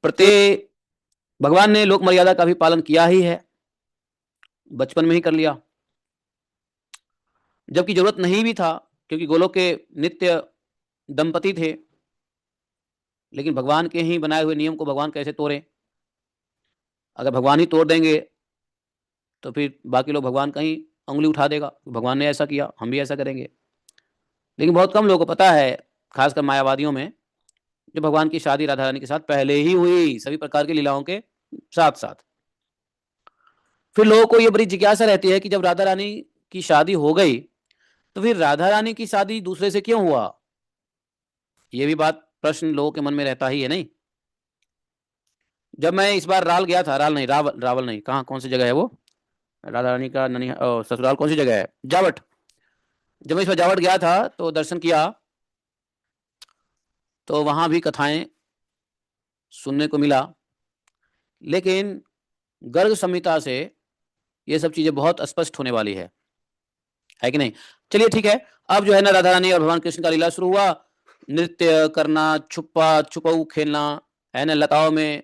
प्रत्येक भगवान ने लोक मर्यादा का भी पालन किया ही है, बचपन में ही कर लिया, जबकि जरूरत नहीं भी था, क्योंकि गोलोक के नित्य दंपति थे। लेकिन भगवान के ही बनाए हुए नियम को भगवान कैसे तोड़े? अगर भगवान ही तोड़ देंगे तो फिर बाकी लोग भगवान का ही उंगली उठा देगा, भगवान ने ऐसा किया हम भी ऐसा करेंगे। लेकिन बहुत कम लोगों को पता है, खासकर मायावादियों में, जो भगवान की शादी राधा रानी के साथ पहले ही हुई, सभी प्रकार की लीलाओं के साथ साथ। फिर लोगों को यह बड़ी जिज्ञासा रहती है कि जब राधा रानी की शादी हो गई तो फिर राधा रानी की शादी दूसरे से क्यों हुआ? यह भी बात, प्रश्न लोगों के मन में रहता ही है, नहीं? जब मैं इस बार राल गया था, राल नहीं, रावल नहीं, कहाँ, कौन सी जगह है वो, राधा रानी का ननी ससुराल कौन सी जगह है, जावट। जब मैं इस बार जावट गया था तो दर्शन किया, तो वहां भी कथाएं सुनने को मिला, लेकिन गर्ग संहिता से ये सब चीजें बहुत स्पष्ट होने वाली है कि नहीं? चलिए ठीक है। अब जो है ना, राधा रानी और भगवान कृष्ण का लीला शुरू हुआ। नृत्य करना, छुपा छुपाऊ खेलना, है ना, लताओं में,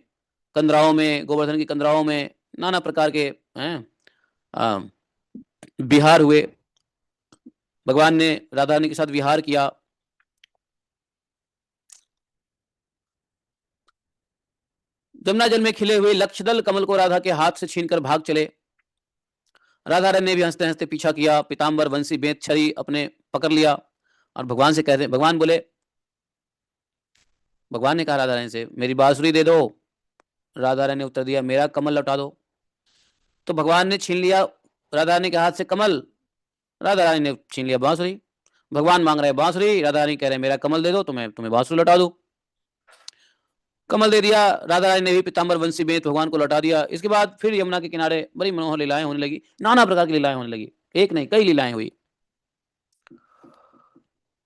कंदराओं में, गोवर्धन की कंदराओं में, नाना प्रकार के हैं विहार हुए। भगवान ने राधा रानी के साथ विहार किया। जमुना जल में खिले हुए लक्षदल कमल को राधा के हाथ से छीनकर भाग चले। राधा रानी ने भी हंसते हंसते पीछा किया, पीताम्बर बंसी बेत छड़ी अपने पकड़ लिया और भगवान से कहते, भगवान बोले, भगवान ने कहा राधा रानी से, मेरी बांसुरी दे दो। राधा रानी ने उत्तर दिया, मेरा कमल लौटा दो। तो भगवान ने छीन लिया राधा रानी के हाथ से कमल, राधा रानी ने छीन लिया बांसुरी। भगवान मांग रहे बांसुरी, राधा रानी कह रहे मेरा कमल दे दो तो मैं तुम्हें बांसुरी लौटा दूं। कमल दे दिया, राधा रानी ने भी पीताम्बर वंशी बेत भगवान को लौटा दिया। इसके बाद फिर यमुना के किनारे बड़ी मनोहर लीलाएं होने लगी, नाना प्रकार की लीलाएं होने लगी, एक नहीं कई लीलाएं हुई।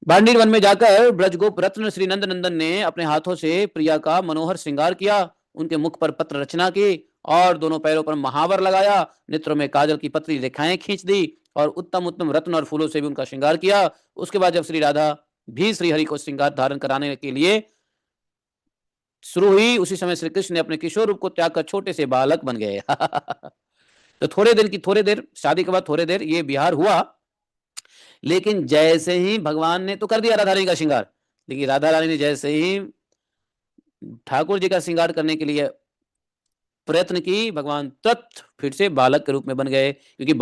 बांडीर वन में जाकर ब्रजगोप रत्न श्री नंद नंदन ने अपने हाथों से प्रिया का मनोहर श्रृंगार किया, उनके मुख पर पत्र रचना की और दोनों पैरों पर महावर लगाया, नेत्रों में काजल की पतली रेखाएं खींच दी और उत्तम उत्तम रत्न और फूलों से भी उनका श्रृंगार किया। उसके बाद जब श्री राधा भी श्री हरि को श्रृंगार धारण कराने के लिए शुरू हुई, उसी समय श्री कृष्ण ने अपने किशोर रूप को त्याग कर छोटे से बालक बन गए। तो थोड़े देर शादी के बाद थोड़े देर ये विहार हुआ, लेकिन जैसे ही भगवान ने तो कर दिया राधा रानी का श्रृंगार, लेकिन राधा रानी ने जैसे ही ठाकुर जी का श्रृंगार करने के लिए प्रयत्न की, भगवान तुरंत फिर से बालक के रूप में बन गए, क्योंकि